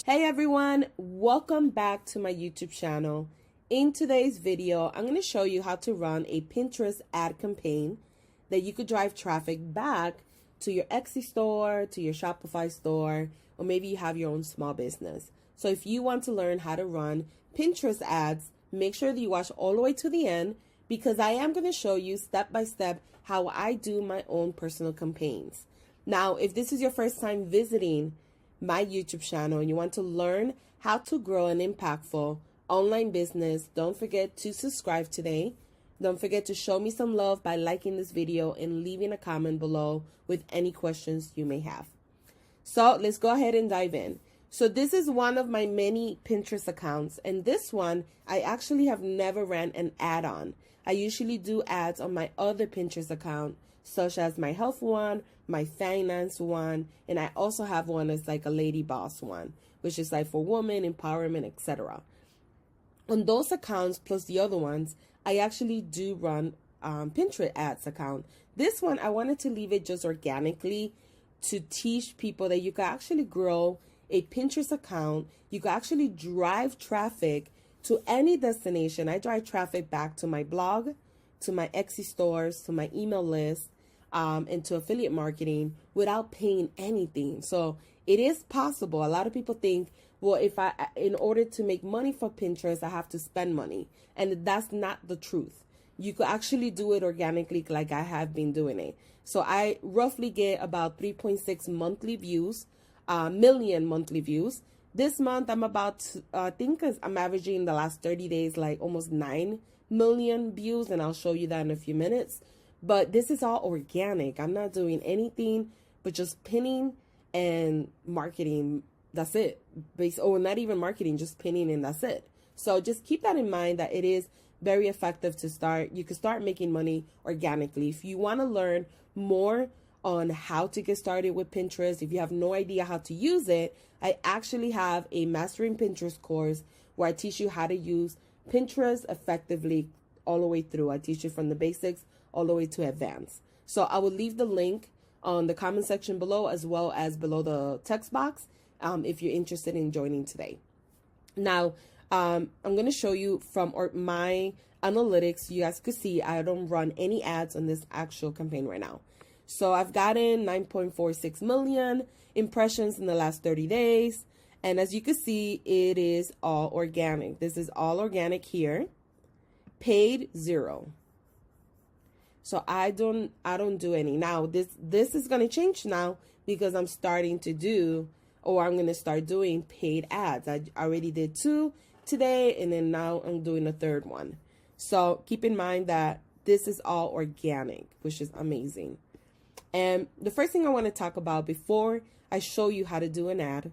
Hey everyone, welcome back to my YouTube channel. In today's video, I'm going to show you how to run a Pinterest ad campaign that you could drive traffic back to your Etsy store, to your Shopify store, or maybe you have your own small business. So if you want to learn how to run Pinterest ads, make sure that you watch all the way to the end because I am going to show you step by step how I do my own personal campaigns. Now, if this is your first time visiting my YouTube channel and you want to learn how to grow an impactful online business, don't forget to subscribe today. Don't forget to show me some love by liking this video and leaving a comment below with any questions you may have. So let's go ahead and dive in. So this is one of my many Pinterest accounts, and this one I actually have never ran an ad on. I usually do ads on my other Pinterest account, such as my health one, my finance one, and I also have one that's like a lady boss one, which is like for women, empowerment, etc. On those accounts, plus the other ones, I actually do run Pinterest ads account. This one, I wanted to leave it just organically to teach people that you can actually grow a Pinterest account. You can actually drive traffic to any destination. I drive traffic back to my blog, to my Etsy stores, to my email list, and to affiliate marketing without paying anything. So it is possible. A lot of people think, well, in order to make money for Pinterest, I have to spend money. And that's not the truth. You could actually do it organically like I have been doing it. So I roughly get about 3.6 monthly views, million monthly views. This month, I'm I think I'm averaging the last 30 days, like almost 9 million views. And I'll show you that in a few minutes. But this is all organic. I'm not doing anything but just pinning and marketing. That's it. Not even marketing, just pinning and that's it. So just keep that in mind that it is very effective to start. You can start making money organically. If you want to learn more on how to get started with Pinterest, if you have no idea how to use it, I actually have a Mastering Pinterest course where I teach you how to use Pinterest effectively all the way through. I teach you from the basics all the way to advanced. So I will leave the link on the comment section below as well as below the text box if you're interested in joining today. Now, I'm going to show you from my analytics. You guys could see I don't run any ads on this actual campaign right now. So I've gotten 9.46 million impressions in the last 30 days. And as you can see, it is all organic. This is all organic here. Paid 0. So I don't do any. Now this is going to change now because I'm starting to do, or I'm going to start doing paid ads. I already did 2 today, and then now I'm doing a 3rd one. So keep in mind that this is all organic, which is amazing. And the first thing I want to talk about before I show you how to do an ad,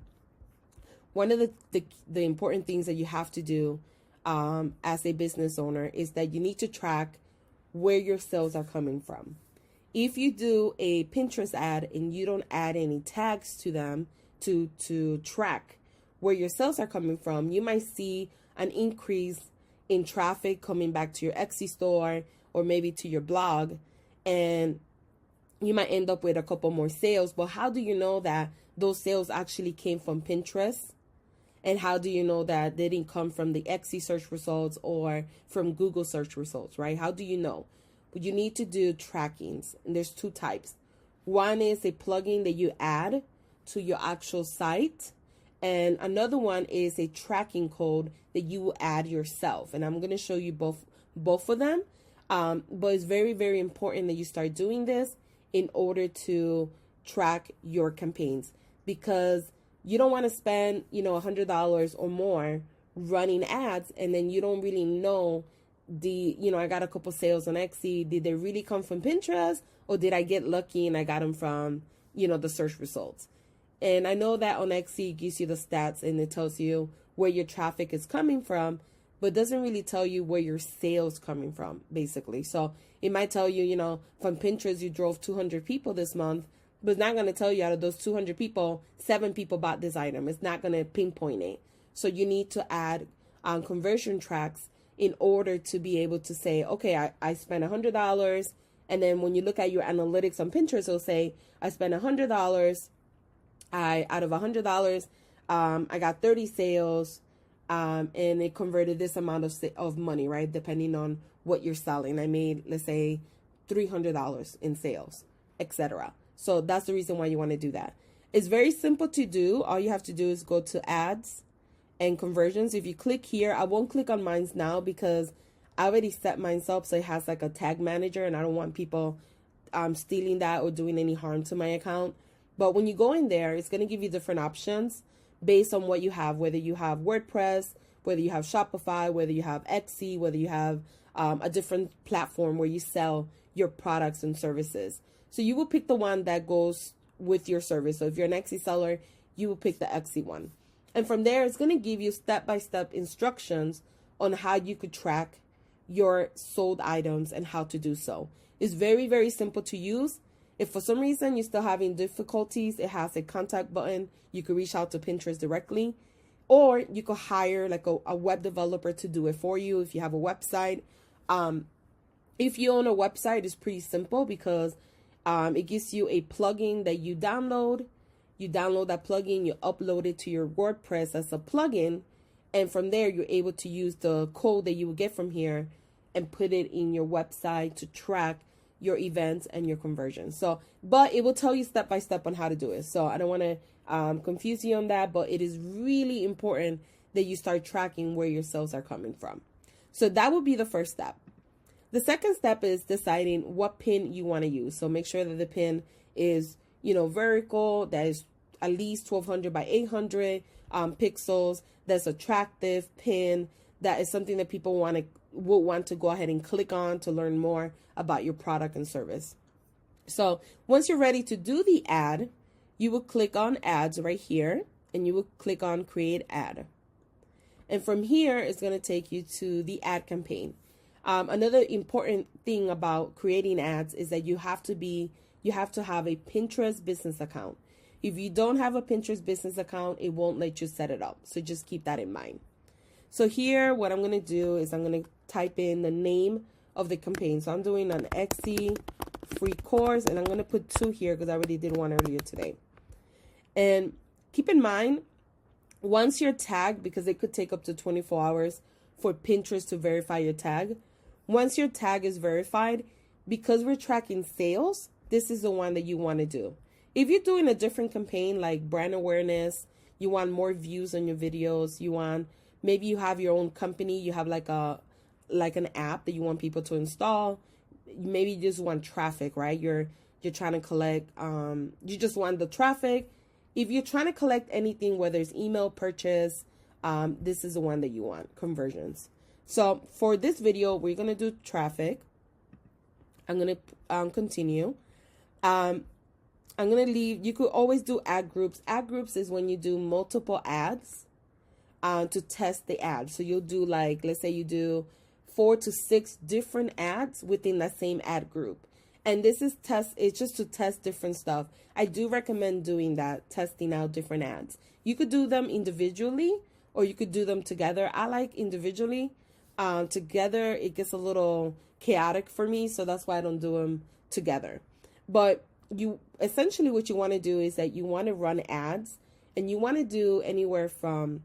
one of the important things that you have to do as a business owner is that you need to track where your sales are coming from. If you do a Pinterest ad and you don't add any tags to them to track where your sales are coming from, you might see an increase in traffic coming back to your Etsy store or maybe to your blog, and you might end up with a couple more sales. But how do you know that those sales actually came from Pinterest? And how do you know that they didn't come from the Etsy search results or from Google search results, right? How do you know? But you need to do trackings. And there's 2 types. One is a plugin that you add to your actual site. And another one is a tracking code that you will add yourself. And I'm going to show you both of them. But it's very, very important that you start doing this in order to track your campaigns, because you don't want to spend, $100 or more running ads, and then you don't really know I got a couple sales on Etsy. Did they really come from Pinterest, or did I get lucky and I got them from, the search results? And I know that on Etsy it gives you the stats and it tells you where your traffic is coming from, but doesn't really tell you where your sales coming from, basically. So it might tell you, from Pinterest you drove 200 people this month, but it's not going to tell you out of those 200 people, 7 people bought this item. It's not going to pinpoint it. So you need to add conversion tracks in order to be able to say, okay, I spent $100. And then when you look at your analytics on Pinterest, it'll say, I spent $100. Out of $100, I got 30 sales, and it converted this amount of money, right? Depending on what you're selling. I made, let's say, $300 in sales, etc. So that's the reason why you want to do that. It's very simple to do. All you have to do is go to ads and conversions. If you click here, I won't click on mine now because I already set mine up so it has like a tag manager, and I don't want people stealing that or doing any harm to my account. But when you go in there, it's going to give you different options based on what you have, whether you have WordPress, whether you have Shopify, whether you have Etsy, whether you have a different platform where you sell your products and services. So you will pick the one that goes with your service. So if you're an Etsy seller, you will pick the Etsy one. And from there, it's going to give you step-by-step instructions on how you could track your sold items and how to do so. It's very, very simple to use. If for some reason you're still having difficulties, it has a contact button. You can reach out to Pinterest directly, or you could hire like a web developer to do it for you if you have a website. If you own a website, it's pretty simple because it gives you a plugin that you download. You download that plugin, you upload it to your WordPress as a plugin, and from there you're able to use the code that you will get from here and put it in your website to track your events and your conversions. So, but it will tell you step by step on how to do it. So I don't want to confuse you on that, but it is really important that you start tracking where your sales are coming from. So that would be the first step. The second step is deciding what pin you want to use. So make sure that the pin is, vertical, that is at least 1200 by 800 pixels. That's attractive pin. That is something that people will want to go ahead and click on to learn more about your product and service. So once you're ready to do the ad, you will click on ads right here, and you will click on create ad. And from here, it's going to take you to the ad campaign. Another important thing about creating ads is that you have to have a Pinterest business account. If you don't have a Pinterest business account, it won't let you set it up. So just keep that in mind. So here, what I'm going to do is I'm going to type in the name of the campaign. So I'm doing an Etsy free course, and I'm going to put 2 here because I already did one earlier today. And keep in mind, once you're tagged, because it could take up to 24 hours for Pinterest to verify your tag. Once your tag is verified, because we're tracking sales, this is the one that you want to do. If you're doing a different campaign like brand awareness, you want more views on your videos, maybe you have your own company, you have like an app that you want people to install. Maybe you just want traffic, right? You're trying to collect, you just want the traffic. If you're trying to collect anything, whether it's email purchase, this is the one that you want, conversions. So for this video, we're going to do traffic. I'm going to continue. I'm going to leave. You could always do ad groups. Ad groups is when you do multiple ads to test the ad. So you'll do let's say you do 4 to 6 different ads within that same ad group. And this is it's just to test different stuff. I do recommend doing that, testing out different ads. You could do them individually or you could do them together. I like individually. Together, it gets a little chaotic for me, so that's why I don't do them together. But essentially what you want to do is that you want to run ads, and you want to do anywhere from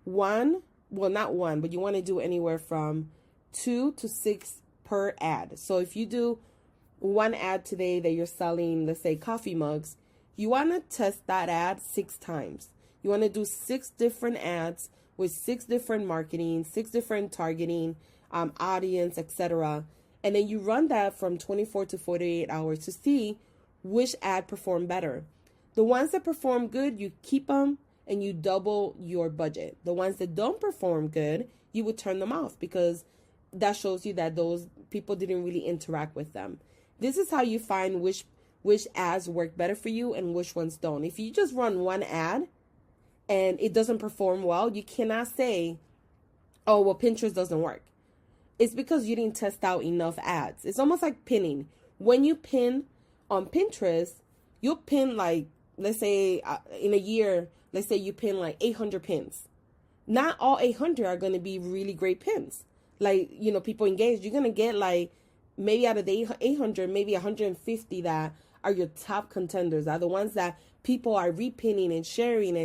you want to do anywhere from 2 to 6 per ad. So if you do one ad today that you're selling, let's say coffee mugs, you want to test that ad 6 times. You want to do 6 different ads with 6 different marketing, 6 different targeting, audience, etc. And then you run that from 24 to 48 hours to see which ad performed better. The ones that perform good, you keep them and you double your budget. The ones that don't perform good, you would turn them off because that shows you that those people didn't really interact with them. This is how you find which ads work better for you and which ones don't. If you just run one ad and it doesn't perform well, you cannot say, oh, well, Pinterest doesn't work. It's because you didn't test out enough ads. It's almost like pinning. When you pin on Pinterest, you'll pin let's say in a year, let's say you pin 800 pins. Not all 800 are going to be really great pins. People engaged. You're going to get maybe out of the 800, maybe 150 that are your top contenders, are the ones that people are repinning and sharing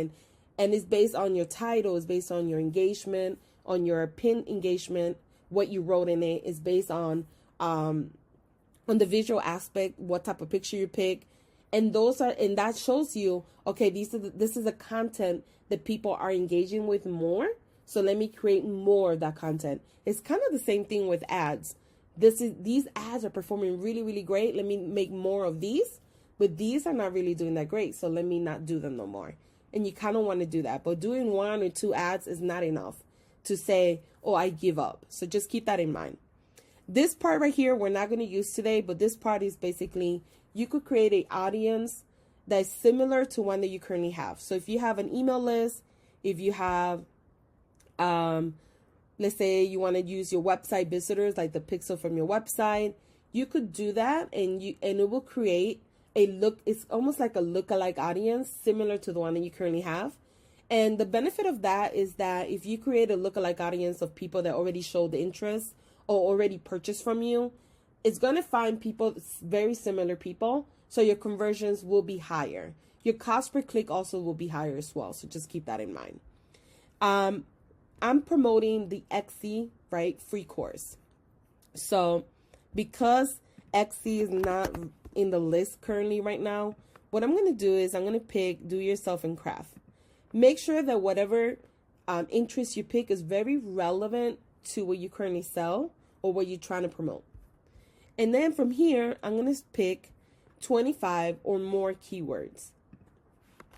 And it's based on your title, it's based on your engagement, on your pin engagement, what you wrote in it. Is based on the visual aspect, what type of picture you pick. And that shows you, okay, this is a content that people are engaging with more. So let me create more of that content. It's kind of the same thing with ads. These ads are performing really, really great. Let me make more of these, but these are not really doing that great. So let me not do them no more. And you kind of want to do that, but doing 1 or 2 ads is not enough to say, oh, I give up. So just keep that in mind. This part right here, we're not going to use today, but this part is basically, you could create an audience that's similar to one that you currently have. So if you have an email list, if you have, let's say you want to use your website visitors, like the pixel from your website, you could do that, and it will create it's almost like a lookalike audience similar to the one that you currently have. And the benefit of that is that if you create a lookalike audience of people that already show the interest or already purchased from you, it's going to find people, very similar people. So your conversions will be higher. Your cost per click also will be higher as well. So just keep that in mind. I'm promoting the Etsy, right, free course. So because Etsy is not in the list currently right now, what I'm going to do is I'm going to pick do yourself and craft. Make sure that whatever interest you pick is very relevant to what you currently sell or what you're trying to promote. And then from here, I'm going to pick 25 or more keywords.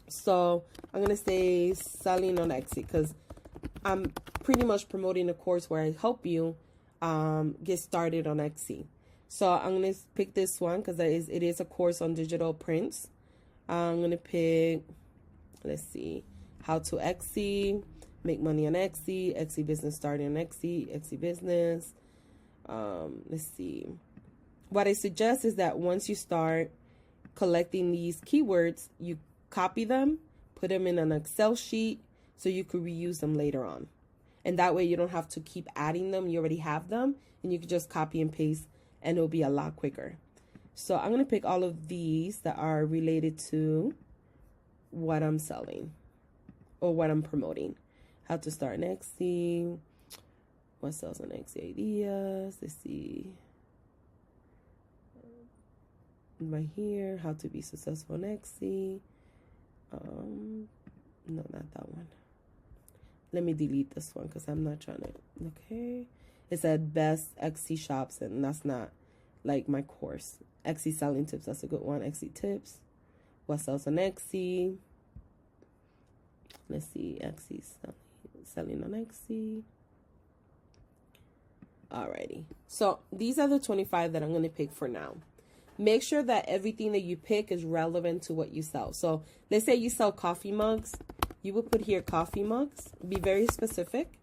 So I'm going to say selling on Etsy because I'm pretty much promoting a course where I help you get started on Etsy. So I'm going to pick this one because it is a course on digital prints. I'm going to pick, let's see, how to Etsy, make money on Etsy, Etsy business starting on Etsy, Etsy business. Let's see. What I suggest is that once you start collecting these keywords, you copy them, put them in an Excel sheet so you could reuse them later on. And that way you don't have to keep adding them. You already have them and you can just copy and paste and it'll be a lot quicker. So I'm going to pick all of these that are related to what I'm selling or what I'm promoting. How to start an Etsy, what sells on Etsy ideas. Let's see. Right here, how to be successful on Etsy. No, not that one. Let me delete this one because I'm not trying to. Okay. It said best Etsy shops, and that's not like my course. Etsy selling tips, that's a good one. Etsy tips. What sells on Etsy? Let's see. Etsy selling on Etsy. Alrighty. So these are the 25 that I'm going to pick for now. Make sure that everything that you pick is relevant to what you sell. So let's say you sell coffee mugs. You would put here coffee mugs. Be very specific.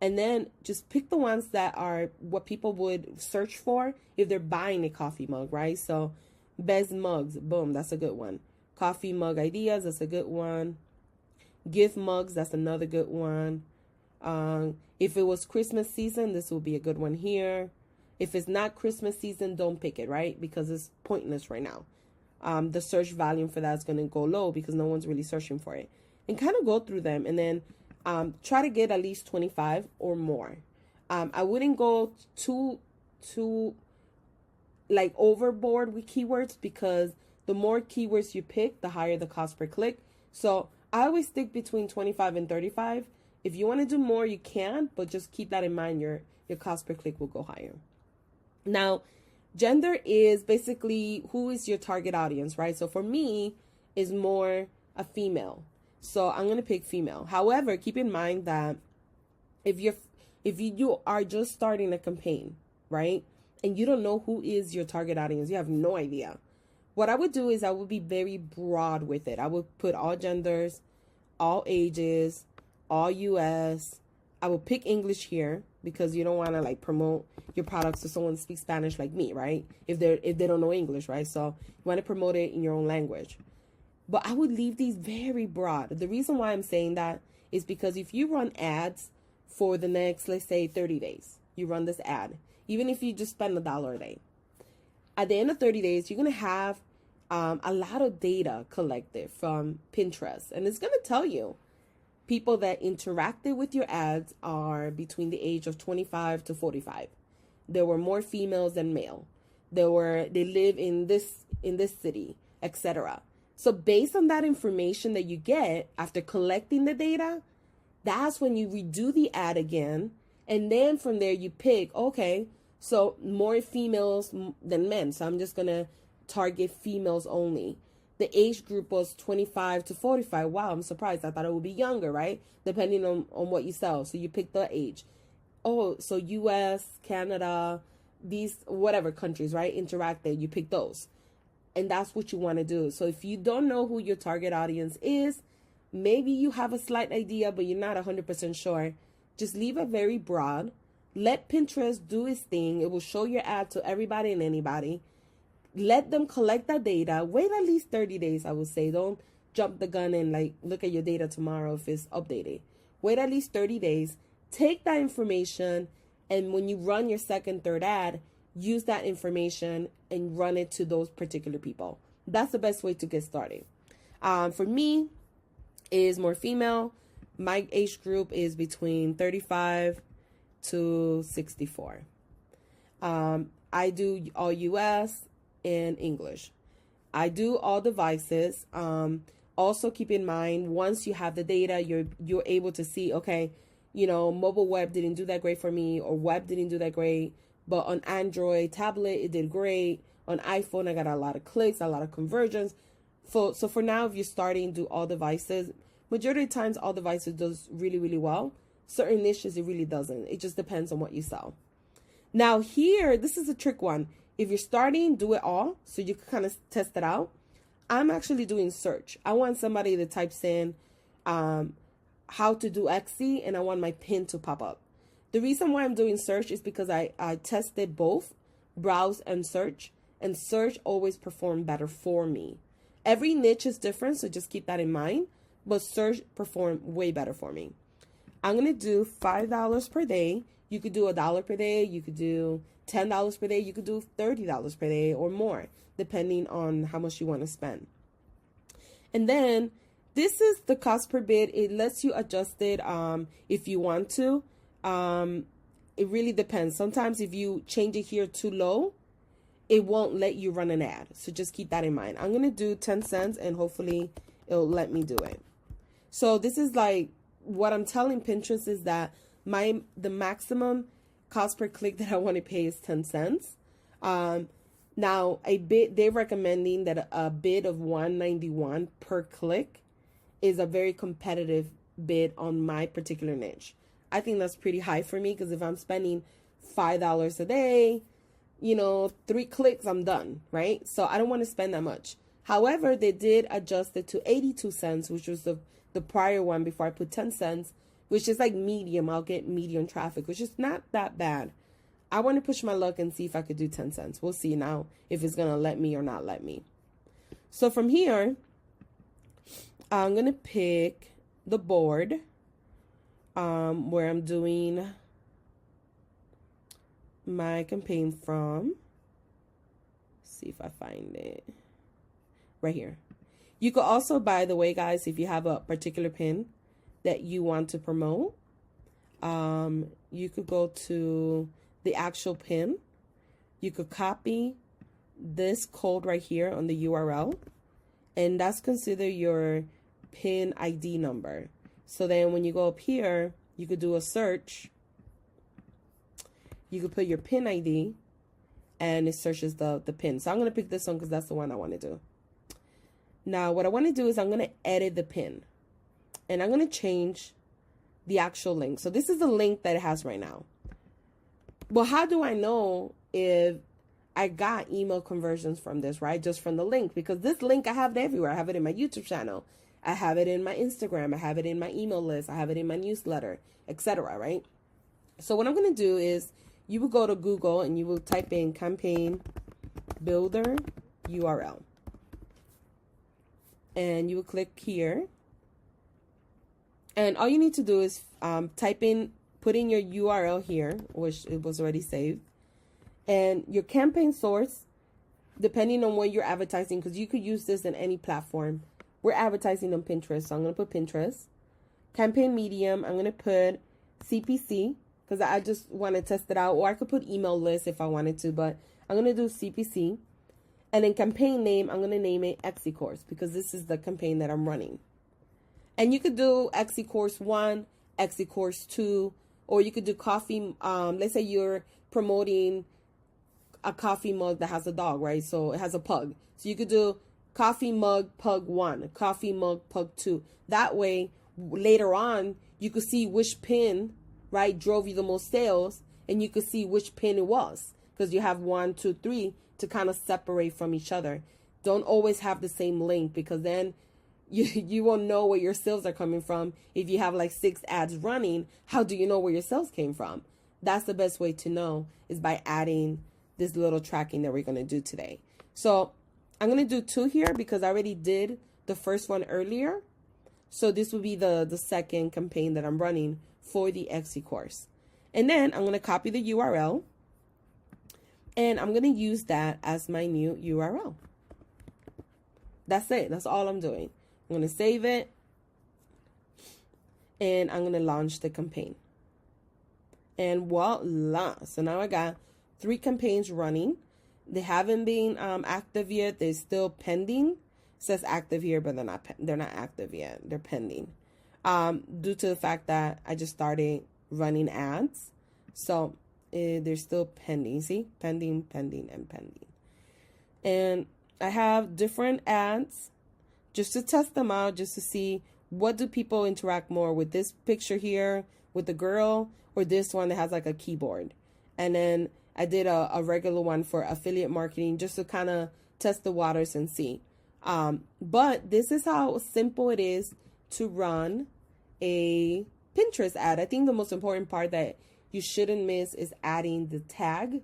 And then just pick the ones that are what people would search for if they're buying a coffee mug, right? So best mugs, boom, that's a good one. Coffee mug ideas, that's a good one. Gift mugs, that's another good one. If it was Christmas season, this will be a good one here. If it's not Christmas season, don't pick it, right? Because it's pointless right now. The search volume for that is going to go low because no one's really searching for it. And kind of go through them and then try to get at least 25 or more. I wouldn't go too like overboard with keywords because the more keywords you pick, the higher the cost per click. So I always stick between 25 and 35. If you want to do more, you can, but just keep that in mind. Your cost per click will go higher. Now, gender is basically who is your target audience, right? So for me, is more a female. So I'm going to pick female. However, keep in mind that if you are just starting a campaign, right? And you don't know who is your target audience, you have no idea. What I would do is I would be very broad with it. I would put all genders, all ages, all US. I will pick English here because you don't want to like promote your products to someone who speaks Spanish like me, right? If they don't know English, right? So you want to promote it in your own language. But I would leave these very broad. The reason why I'm saying that is because if you run ads for the next, let's say 30 days, you run this ad, even if you just spend $1 a day, at the end of 30 days, you're going to have a lot of data collected from Pinterest. And it's going to tell you people that interacted with your ads are between the age of 25 to 45. There were more females than male. They live in this city, etc. So based on that information that you get after collecting the data, that's when you redo the ad again. And then from there you pick, okay, so more females than men. So I'm just going to target females only. The age group was 25 to 45. Wow, I'm surprised. I thought it would be younger, right? Depending on what you sell. So you pick the age. Oh, so US, Canada, these whatever countries, right? Interacted. You pick those. And that's what you want to do. So if you don't know who your target audience is, maybe you have a slight idea, but you're not 100% sure. Just leave it very broad. Let Pinterest do its thing. It will show your ad to everybody and anybody. Let them collect that data. Wait at least 30 days, I would say. Don't jump the gun and like look at your data tomorrow if it's updated. Wait at least 30 days. Take that information, and when you run your second, third ad, use that information and run it to those particular people. That's the best way to get started. For me, is more female. My age group is between 35 to 64. I do all US and English. I do all devices. Also keep in mind, once you have the data, you're able to see, okay, you know, mobile web didn't do that great for me, or web didn't do that great, but on Android tablet it did great. On iPhone I got a lot of clicks, a lot of conversions. So for now, if you're starting, do all devices. Majority of times all devices does really, really well. Certain niches it really doesn't. It just depends on what you sell. Now here, this is a trick one. If you're starting, do it all so you can kind of test it out. I'm actually doing search. I want somebody that types in how to do Etsy, and I want my pin to pop up. The reason why I'm doing search is because I tested both browse and search always performed better for me. Every niche is different, so just keep that in mind, but search performed way better for me. I'm going to do $5 per day. You could do $1 per day. You could do $10 per day. You could do $30 per day or more, depending on how much you want to spend. And then this is the cost per bid. It lets you adjust it if you want to. It really depends. Sometimes if you change it here too low, it won't let you run an ad. So just keep that in mind. I'm going to do 10 cents and hopefully it'll let me do it. So this is like what I'm telling Pinterest is that the maximum cost per click that I want to pay is 10 cents. Now they're recommending that a bid of $1.91 per click is a very competitive bid on my particular niche. I think that's pretty high for me, because if I'm spending $5 a day, you know, 3 clicks, I'm done, right? So I don't want to spend that much. However, they did adjust it to 82 cents, which was the prior one before I put 10 cents, which is like medium. I'll get medium traffic, which is not that bad. I want to push my luck and see if I could do 10 cents. We'll see now if it's going to let me or not let me. So from here, I'm going to pick the board where I'm doing my campaign from. See if I find it right here. You could also, by the way, guys, if you have a particular pin that you want to promote, you could go to the actual pin. You could copy this code right here on the URL, and that's considered your pin ID number. So then when you go up here, you could do a search. You could put your pin ID and it searches the pin. So I'm going to pick this one because that's the one I want to do. Now what I want to do is I'm going to edit the pin, and I'm going to change the actual link. So this is the link that it has right now. Well, how do I know if I got email conversions from this, right? Just from the link, because this link I have it everywhere. I have it in my YouTube channel. I have it in my Instagram. I have it in my email list. I have it in my newsletter, etc. Right? So what I'm going to do is you will go to Google and you will type in campaign builder URL. And you will click here. And all you need to do is put in your URL here, which it was already saved. And your campaign source, depending on what you're advertising, because you could use this in any platform. We're advertising on Pinterest, so I'm going to put Pinterest. campaign medium, I'm going to put CPC because I just want to test it out. Or I could put email list if I wanted to, but I'm going to do CPC. And then campaign name, I'm going to name it Xe Course because this is the campaign that I'm running. And you could do Xe Course 1, Xe Course 2, or you could do coffee. Let's say you're promoting a coffee mug that has a dog, right? So it has a pug. So you could do coffee mug pug 1, coffee mug pug 2. That way, later on, you could see which pin, right, drove you the most sales, and you could see which pin it was because you have 1, 2, 3 to kind of separate from each other. Don't always have the same link because then you won't know where your sales are coming from. If you have like 6 ads running, how do you know where your sales came from? That's the best way to know is by adding this little tracking that we're going to do today. So I'm going to do 2 here because I already did the first one earlier. So this will be the second campaign that I'm running for the Xe course. And then I'm going to copy the URL and I'm going to use that as my new URL. That's it. That's all I'm doing. I'm going to save it and I'm going to launch the campaign. And voila. So now I got 3 campaigns running. They haven't been active yet. They're still pending. It says active here, but they're not active yet. They're pending. Due to the fact that I just started running ads. So they're still pending. See? Pending, pending, and pending. And I have different ads just to test them out, just to see what do people interact more with, this picture here with the girl or this one that has like a keyboard. And then I did a regular one for affiliate marketing just to kind of test the waters and see. But this is how simple it is to run a Pinterest ad. I think the most important part that you shouldn't miss is adding the tag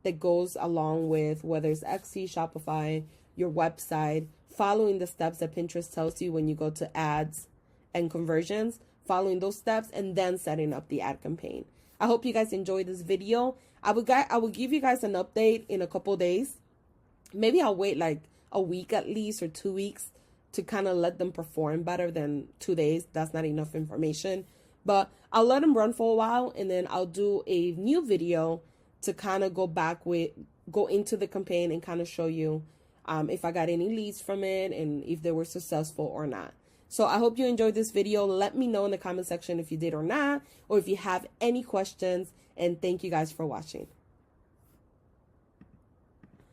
that goes along with whether it's Etsy, Shopify, your website, following the steps that Pinterest tells you when you go to ads and conversions, following those steps, and then setting up the ad campaign. I hope you guys enjoyed this video. I will give you guys an update in a couple days. Maybe I'll wait like a week at least or 2 weeks to kind of let them perform better than 2 days. That's not enough information. But I'll let them run for a while and then I'll do a new video to kind of go into the campaign and kind of show you if I got any leads from it and if they were successful or not. So I hope you enjoyed this video. Let me know in the comment section if you did or not, or if you have any questions. And thank you guys for watching.